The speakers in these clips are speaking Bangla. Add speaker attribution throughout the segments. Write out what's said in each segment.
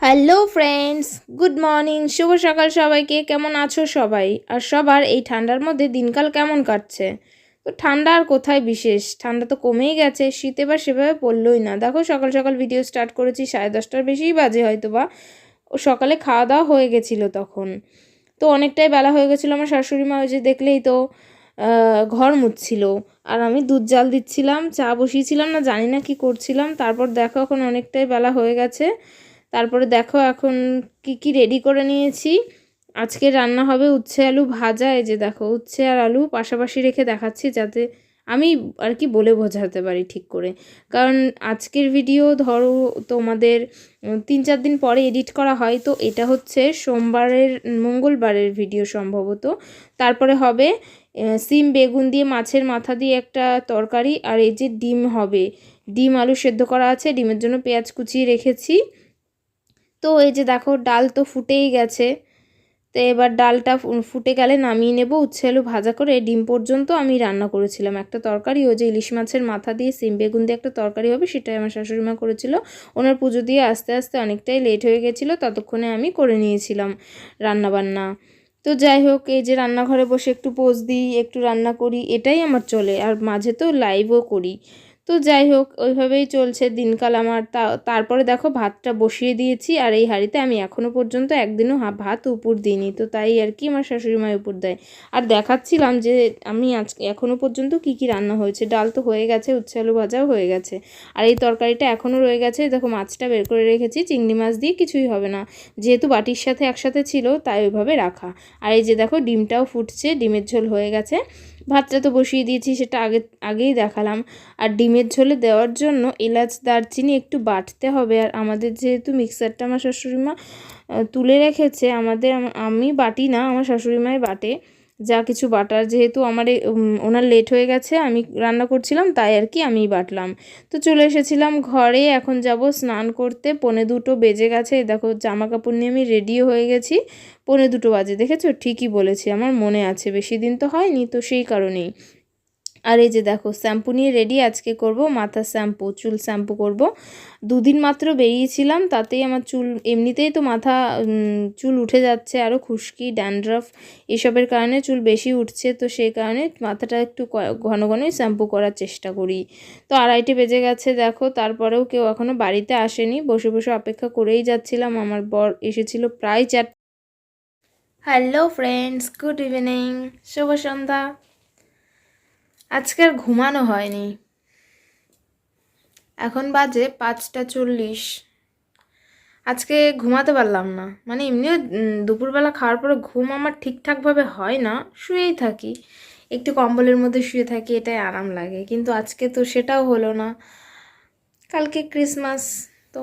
Speaker 1: হ্যালো ফ্রেন্ডস, গুড মর্নিং, শুভ সকাল সবাইকে। কেমন আছো সবাই? আর সবার এই ঠান্ডার মধ্যে দিনকাল কেমন কাটছে? তো ঠান্ডা আর কোথায় বিশেষ, ঠান্ডা তো কমেই গেছে, শীত এবার সেভাবে পড়লই না। দেখো সকাল সকাল ভিডিও স্টার্ট করেছি, 10:30টার বেশিই বাজে হয়তো বা। ও সকালে খাওয়া দাওয়া হয়ে গেছিলো তখন, তো অনেকটাই বেলা হয়ে গেছিলো। আমার শাশুড়ি মা ওই যে দেখলেই তো ঘর মুছছিল, আর আমি দুধ জাল দিচ্ছিলাম, চা বসিয়েছিলাম, না জানি না কি করছিলাম। তারপর দেখো এখন অনেকটাই বেলা হয়ে গেছে। তারপরে দেখো এখন কি রেডি করে নিয়েছি। আজকে রান্না হবে উচ্ছে আলু ভাজা। এই যে দেখো উচ্ছে আর আলু পাশাপাশি রেখে দেখাচ্ছি, যাতে আমি আর কি বলে বোঝাতে পারি ঠিক করে। কারণ আজকের ভিডিও ধরো তোমাদের 3-4 দিন পরে এডিট করা হয়, তো এটা হচ্ছে মঙ্গলবারের ভিডিও সম্ভবত। তারপরে হবে সিম বেগুন দিয়ে মাছের মাথা দিয়ে একটা তরকারি, আর এই যে ডিম হবে, ডিম আলু সেদ্ধ করা আছে, ডিমের জন্য পেঁয়াজ কুচিয়ে রেখেছি। তো এই যে দেখো ডাল তো ফুটেই গেছে, তো এবার ডালটা ফুটে গেলে নামিয়ে নেব। উচ্ছে আলু ভাজা করে ডিম পর্যন্ত আমি রান্না করেছিলাম। একটা তরকারি, ওই যে ইলিশ মাছের মাথা দিয়ে সিম বেগুন দিয়ে একটা তরকারি হবে, সেটাই আমার শাশুড়ি মা করেছিল। ওনার পুজো দিয়ে আস্তে আস্তে অনেকটাই লেট হয়ে গেছিলো, ততক্ষণে আমি করে নিয়েছিলাম রান্নাবান্না। তো যাই হোক, এই যে রান্নাঘরে বসে একটু পোজ দিই, একটু রান্না করি, এটাই আমার চলে। আর মাঝে তো লাইভও করি। তো যাই হোক, ওইভাবেই চলছে দিনকাল আমার। তারপরে দেখো ভাতটা বসিয়ে দিয়েছি, আর এই হাঁড়িতে আমি এখনও পর্যন্ত একদিনও ভাত উপর দিইনি, তো তাই আর কি আমার শাশুড়ি মা উপর দেয়। আর দেখাচ্ছিলাম যে আমি আজকে এখনও পর্যন্ত কি কি রান্না হয়েছে। ডাল তো হয়ে গেছে, উচ্ছে আলু ভাজাও হয়ে গেছে, আর এই তরকারিটা এখনও রয়ে গেছে। দেখো মাছটা বের করে রেখেছি, চিংড়ি মাছ দিয়ে কিছুই হবে না, যেহেতু বাটির সাথে একসাথে ছিল তাই ওইভাবে রাখা। আর এই যে দেখো ডিমটাও ফুটছে, ডিমের ঝোল হয়ে গেছে। ভাতটা তো বসিয়ে দিয়েছি, সেটা আগেই দেখালাম। আর ডিমের ঝোলে দেওয়ার জন্য এলাচ দারচিনি একটু বাটতে হবে। আর আমাদের যেহেতু মিক্সারটা আমার শাশুড়িমা তুলে রেখেছে, আমি বাটি না, আমার শাশুড়িমাই বাটে যা কিছু বাটার। যেহেতু আমার ওনার লেট হয়ে গেছে, আমি রান্না করছিলাম, তাই আর কি আমিই বাটলাম। তো চলে এসেছিলাম ঘরে, এখন যাব স্নান করতে। 1:45 বেজে গেছে। দেখো জামা কাপড় নিয়ে আমি রেডিও হয়ে গেছি। 1:45 বাজে, দেখেছো? ঠিকই বলেছি, আমার মনে আছে, বেশি দিন তো হয়নি, তো সেই কারণেই। আর এই যে দেখো শ্যাম্পু নিয়ে রেডি, আজকে করব মাথার শ্যাম্পু, চুল শ্যাম্পু করব। 2 দিন মাত্র বেরিয়েছিলাম, তাতেই আমার চুল এমনিতেই তো চুল উঠে যাচ্ছে, আরও খুশকি ড্যান্ড্রাফ এসবের কারণে চুল বেশি উঠছে, তো সেই কারণে মাথাটা একটু ঘন ঘনই শ্যাম্পু করার চেষ্টা করি। তো 2:30 বেজে গেছে দেখো, তারপরেও কেউ এখনও বাড়িতে আসেনি, বসে বসে অপেক্ষা করেই যাচ্ছিলাম। আমার বর এসেছিল প্রায় 4। হ্যালো ফ্রেন্ডস, গুড ইভিনিং, শুভ সন্ধ্যা। আজকে আর ঘুমানো হয়নি, এখন বাজে 5:40। আজকে ঘুমাতে পারলাম না, মানে এমনিও দুপুরবেলা খাওয়ার পরে ঘুম আমার ঠিকঠাকভাবে হয় না, শুয়েই থাকি, একটু কম্বলের মধ্যে শুয়ে থাকি, এটাই আরাম লাগে। কিন্তু আজকে তো সেটাও হলো না। কালকে ক্রিসমাস, তো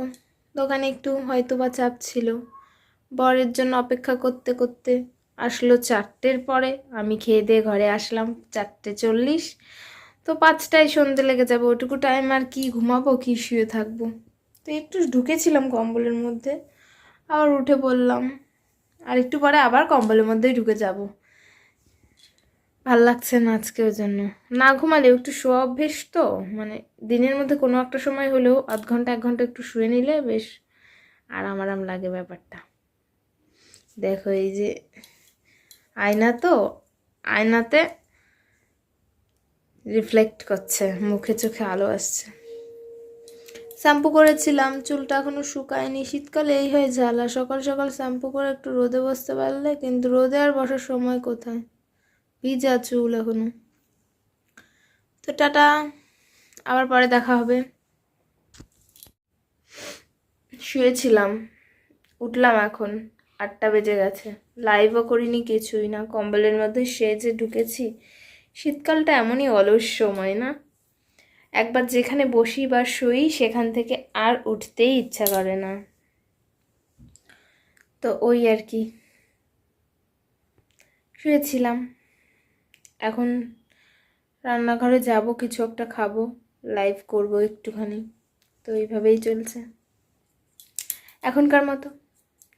Speaker 1: দোকানে একটু হয়তো বা চাপ ছিল। বরের জন্য অপেক্ষা করতে করতে আসলো 4টের পরে, আমি খেয়ে দিয়ে ঘরে আসলাম 4:40। তো 5টায় সন্ধে লেগে যাবে, ওটুকু টাইম আর কি ঘুমাবো, কি শুয়ে থাকবো। তো একটু ঢুকেছিলাম কম্বলের মধ্যে, আবার উঠে পড়লাম, আর একটু পরে আবার কম্বলের মধ্যেই ঢুকে যাব। ভাল লাগছে না আজকে, ওই জন্য না ঘুমালেও একটু শোয়া অভ্যেস তো, মানে দিনের মধ্যে কোনো একটা সময় হলেও 0.5 ঘন্টা 1 ঘন্টা একটু শুয়ে নিলে বেশ আরাম আরাম লাগে ব্যাপারটা। দেখো এই যে আয়না, তো আয়নাতে রিফ্লেক্ট করছে, মুখে চোখে আলো আসছে। শ্যাম্পু করেছিলাম, চুলটা এখনো শুকায়নি, শীতকালে এই হয় ঝালা। সকাল সকাল শ্যাম্পু করে একটু রোদে বসতে পারলে, কিন্তু রোদে আর বসার সময় কোথায়, ভিজা চুল এখনো। তো টাটা, আবার পরে দেখা হবে। শুয়েছিলাম, উঠলাম এখন 8টা বেজে গেছে, লাইভও করিনি, কিছুই না, কম্বলের মধ্যে সেজে ঢুকেছি। শীতকালটা এমনই অলস সময় না, একবার যেখানে বসি বা শুই সেখান থেকে আর উঠতেই ইচ্ছা করে না। তো ওই আর কি, শুয়েছিলাম। এখন রান্নাঘরে যাব, কিছু একটা খাবো, লাইভ করব একটুখানি। তো এইভাবেই চলছে এখনকার মতো।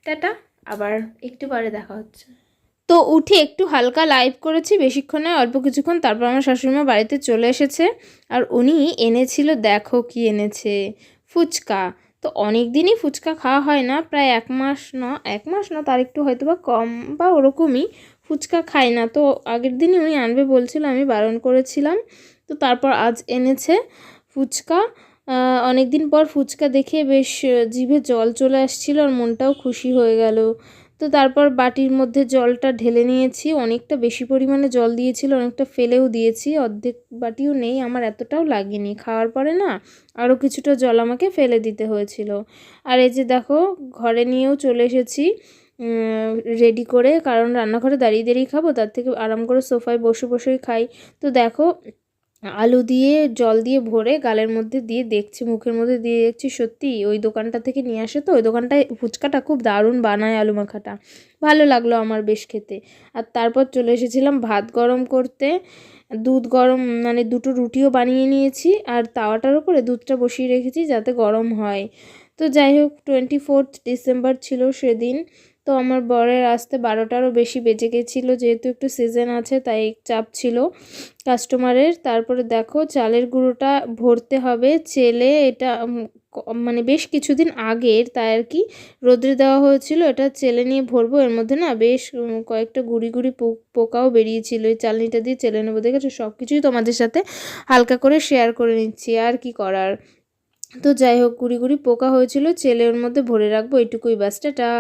Speaker 1: টাটা, আবার একটু পরে দেখা হচ্ছে। তো উঠে একটু হালকা লাইভ করেছি বেশিক্ষণে, অল্প কিছুক্ষণ, তারপর আমার শাশুড়িমা বাড়িতে চলে এসেছে। আর উনি এনেছিল, দেখো কি এনেছে, ফুচকা। তো অনেক দিনই ফুচকা খাওয়া হয় না, প্রায় এক মাস না তার একটু হয়তো বা কম বা ওরকমই ফুচকা খাই না। তো আগের দিনই উনি আনবে বলছিল, আমি বারণ করেছিলাম। তো তারপর আজ এনেছে ফুচকা। অনেক দিন পর ফুচকা দেখে বেশ জিভে জল চলে আসছিল আর মনটাও খুশি হয়ে গেল। তো তারপর বাটির মধ্যে জলটা ঢেলে নিয়েছি, অনেকটা বেশি পরিমাণে জল দিয়েছিল, অনেকটা ফেলেও দিয়েছি, অর্ধেক বাটিও নেই, আমার এতটাও লাগেনি। খাওয়ার পরে না আরও কিছুটা জল আমাকে ফেলে দিতে হয়েছিল। আর এই যে দেখো ঘরে নিয়েও চলে এসেছি রেডি করে, কারণ রান্নাঘরে দাঁড়িয়ে দাঁড়িয়ে খাবো, তার থেকে আরাম করে সোফায় বসে বসেই খাই। তো দেখো আলু দিয়ে জল দিয়ে ভরে গালের মধ্যে দিয়ে দেখছি, মুখের মধ্যে দিয়ে দেখছি, সত্যি ওই দোকানটা থেকে নিয়ে আসে তো, ওই দোকানটায় ফুচকাটা খুব দারুণ বানায়, আলু মাখাটা ভালো লাগলো আমার বেশ খেতে। আর তারপর চলে এসেছিলাম ভাত গরম করতে, দুধ গরম মানে দুটো রুটিও বানিয়ে নিয়েছি আর তাওয়াটার উপরে দুধটা বসিয়ে রেখেছি যাতে গরম হয়। তো যাই হোক 24 ডিসেম্বর ছিল সেদিন। তো আমার বরের আসতে 12টারও বেশি বেজে গেছিলো, যেহেতু একটু সিজন আছে তাই চাপ ছিল কাস্টমারের। তারপরে দেখো চালের গুঁড়োটা ভরতে হবে চেলে, এটা মানে বেশ কিছুদিন আগের তাই আর কি রোদ্রে দেওয়া হয়েছিল, এটা চেলে নিয়ে ভরবো। এর মধ্যে না বেশ কয়েকটা গুড়ি গুড়ি পোকাও বেরিয়েছিল, এই চালনিটা দিয়ে চেলে নেবো। দেখেছো সব কিছুই তোমাদের সাথে হালকা করে শেয়ার করে নিচ্ছি, আর কি করার। তো যাই হোক গুড়ি গুড়ি পোকা হয়েছিল, চেলে ওর মধ্যে ভরে রাখবো, এইটুকুই, বাস, টাটা।